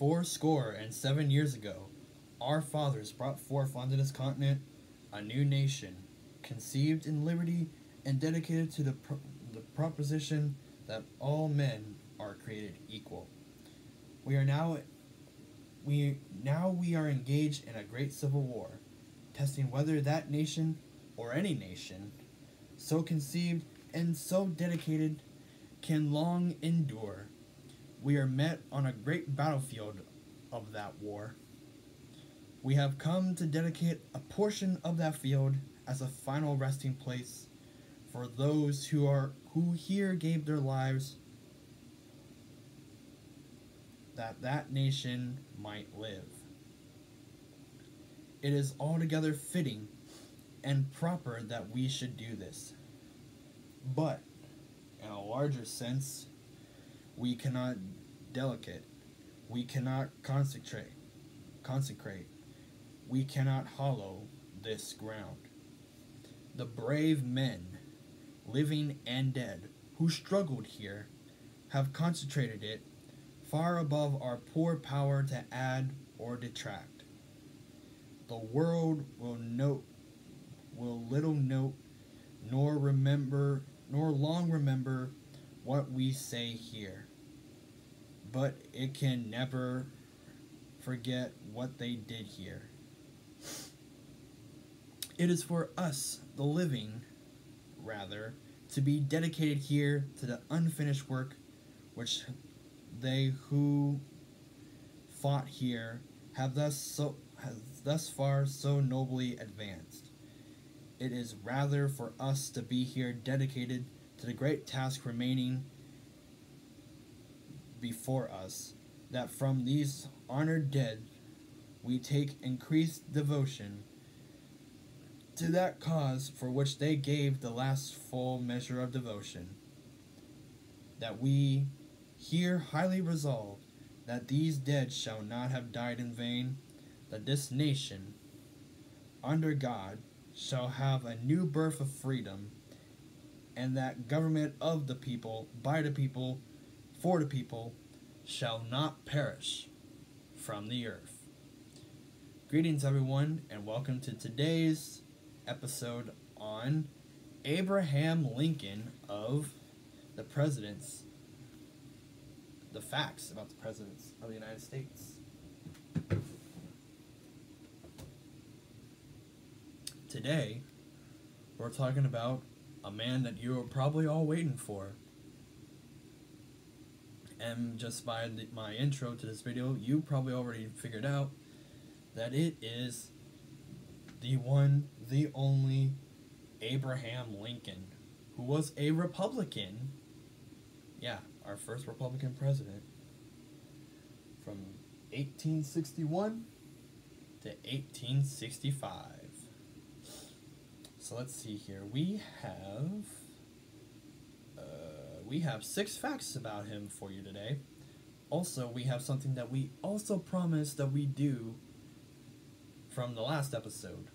407 years ago, our fathers brought forth onto this continent a new nation, conceived in liberty and dedicated to the proposition that all men are created equal. We are now engaged in a great civil war, testing whether that nation, or any nation, so conceived and so dedicated, can long endure. We are met on a great battlefield of that war. We have come to dedicate a portion of that field as a final resting place for those who here gave their lives that nation might live. It is altogether fitting and proper that we should do this. But, in a larger sense, we cannot delegate, we cannot consecrate, we cannot hollow this ground. The brave men, living and dead, who struggled here, have concentrated it far above our poor power to add or detract. The world will little note nor long remember what we say here, but it can never forget what they did here. It is for us, the living, rather, to be dedicated here to the unfinished work which they who fought here have thus far so nobly advanced. It is rather for us to be here dedicated to the great task remaining before us, that from these honored dead we take increased devotion to that cause for which they gave the last full measure of devotion, that we here highly resolve that these dead shall not have died in vain, that this nation, under God, shall have a new birth of freedom, and that government of the people, by the people, for the people, shall not perish from the earth. Greetings, everyone, and welcome to today's episode on Abraham Lincoln of the presidents, the facts about the presidents of the United States. Today, we're talking about a man that you are probably all waiting for. And just by my intro to this video, you probably already figured out that it is the one, the only Abraham Lincoln, who was a Republican. Yeah, our first Republican president from 1861 to 1865. So let's see here. We have 6 facts about him for you today. Also, we have something that we also promised that we do from the last episode.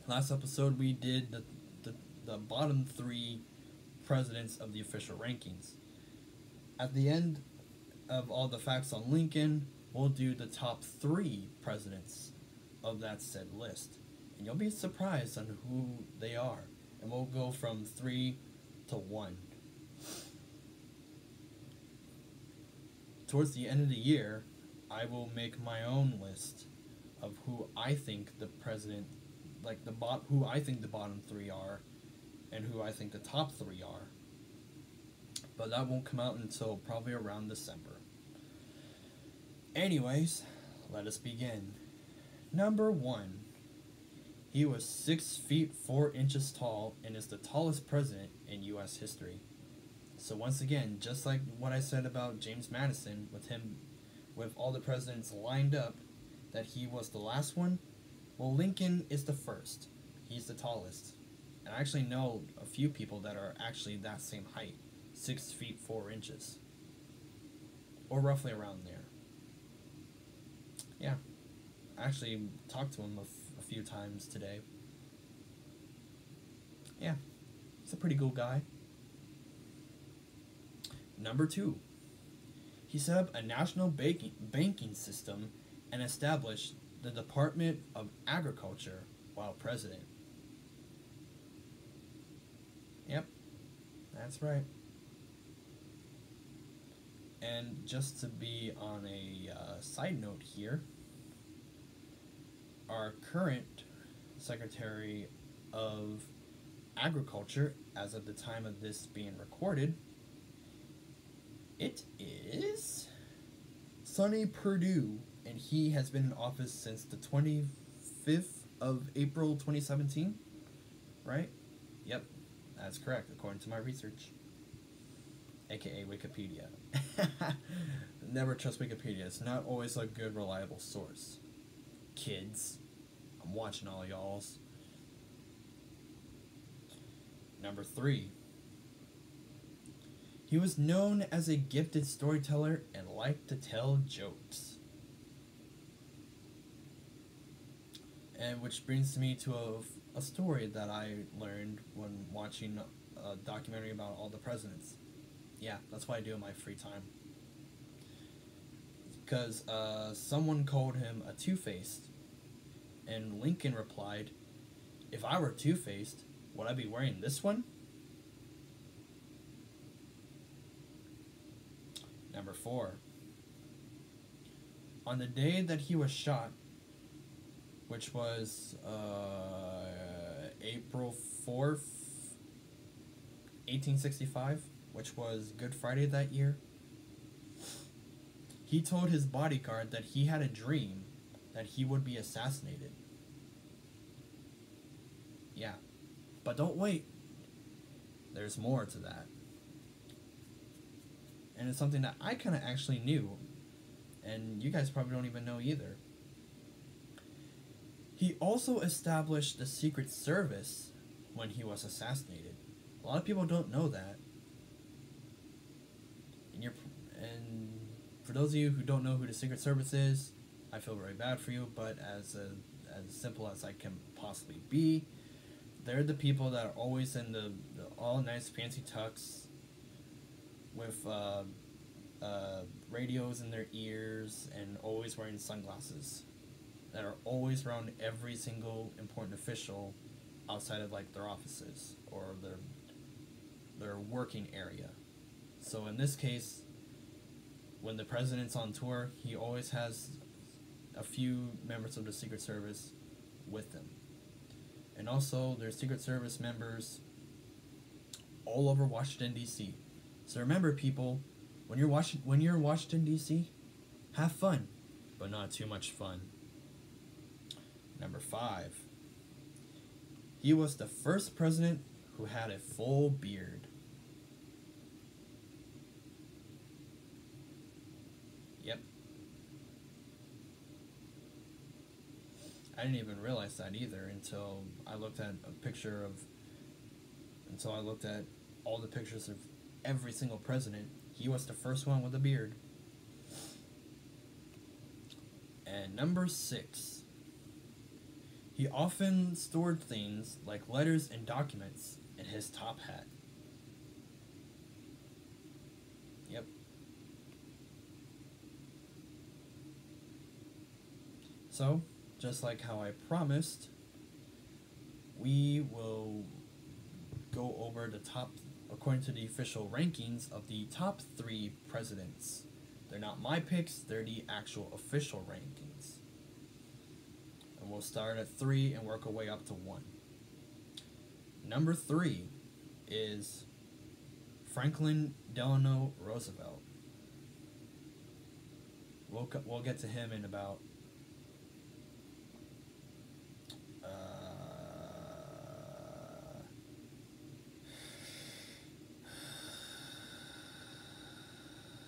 Last episode we did the bottom 3 presidents of the official rankings. At the end of all the facts on Lincoln, we'll do the top 3 presidents of that said list. And you'll be surprised on who they are. And we'll go from 3 to 1. Towards the end of the year, I will make my own list of who I think the president, who I think the bottom 3 are, and who I think the top 3 are. But that won't come out until probably around December. Anyways, let us begin. Number 1. He was 6 feet 4 inches tall and is the tallest president in U.S. history. So once again, just like what I said about James Madison, with all the presidents lined up, that he was the last one, well, Lincoln is the first. He's the tallest. And I actually know a few people that are actually that same height, 6 feet 4 inches. Or roughly around there. Yeah. I actually talked to him a few times today. Yeah. He's a pretty cool guy. Number 2. He set up a national banking system and established the Department of Agriculture while president. Yep, that's right. And just to be on a side note here, our current Secretary of Agriculture, as of the time of this being recorded, it is Sonny Perdue, and he has been in office since the 25th of April 2017, right? Yep, that's correct, according to my research, aka Wikipedia. Never trust Wikipedia. It's not always a good, reliable source. Kids, I'm watching all y'all's. Number 3. He was known as a gifted storyteller and liked to tell jokes. And which brings me to a story that I learned when watching a documentary about all the presidents. Yeah, that's what I do in my free time. Because someone called him a two-faced, and Lincoln replied, "If I were two-faced, would I be wearing this one?" Number 4. On the day that he was shot, which was April 4th, 1865, which was Good Friday that year, he told his bodyguard that he had a dream that he would be assassinated. Yeah, but don't wait. There's more to that. And it's something that I kind of actually knew, and you guys probably don't even know either. He also established the Secret Service when he was assassinated. A lot of people don't know that. And for those of you who don't know who the Secret Service is, I feel very bad for you, but as simple as I can possibly be, they're the people that are always in the all nice fancy tux with radios in their ears and always wearing sunglasses, that are always around every single important official outside of like their offices or their working area. So in this case, when the president's on tour, he always has a few members of the Secret Service with him. And also, there's Secret Service members all over Washington, D.C. So remember, people, when you're in Washington, D.C., have fun, but not too much fun. Number 5. He was the first president who had a full beard. Yep. I didn't even realize that either until I looked at all the pictures of every single president. He was the first one with a beard. And number 6. He often stored things like letters and documents in his top hat. Yep. So, just like how I promised, we will go over the top, according to the official rankings, of the top 3 presidents. They're not my picks, they're the actual official rankings. And we'll start at 3 and work our way up to 1. Number 3 is Franklin Delano Roosevelt. We'll get to him in about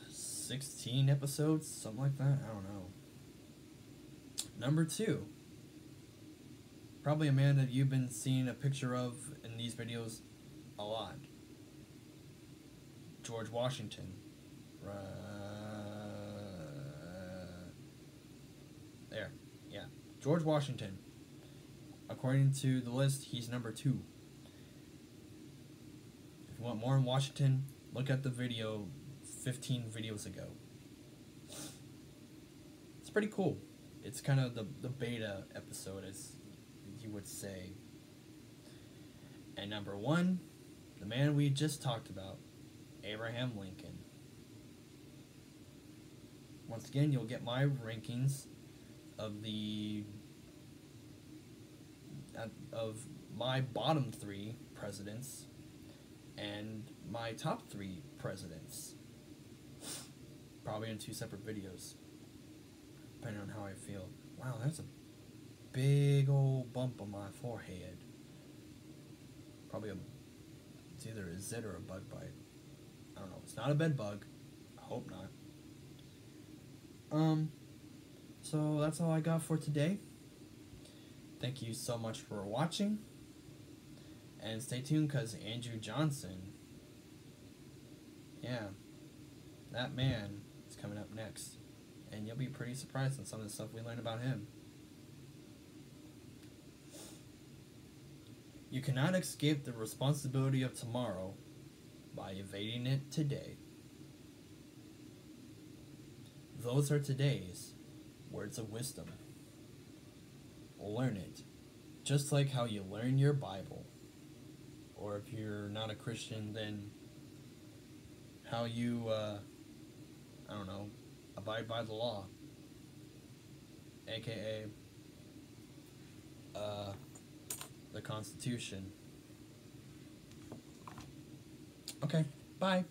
16 episodes, something like that. I don't know. Number 2, probably a man that you've been seeing a picture of in these videos a lot. George Washington. There. Yeah. George Washington. According to the list, he's number 2. If you want more on Washington, look at the video 15 videos ago. pretty cool. It's kind of the beta episode, as you would say. And number 1, the man we just talked about, Abraham Lincoln. Once again, you'll get my rankings of my bottom 3 presidents and my top 3 presidents. Probably in 2 separate videos, depending on how I feel. Wow, that's a big old bump on my forehead. Probably it's either a zit or a bug bite. I don't know. It's not a bed bug. I hope not. So that's all I got for today. Thank you so much for watching. And stay tuned, because Andrew Johnson, yeah, that man is coming up next. And you'll be pretty surprised on some of the stuff we learned about him. You cannot escape the responsibility of tomorrow by evading it today. Those are today's words of wisdom. Learn it, just like how you learn your Bible. Or if you're not a Christian, then how you, I don't know, abide by the law. AKA, the Constitution. Okay, bye.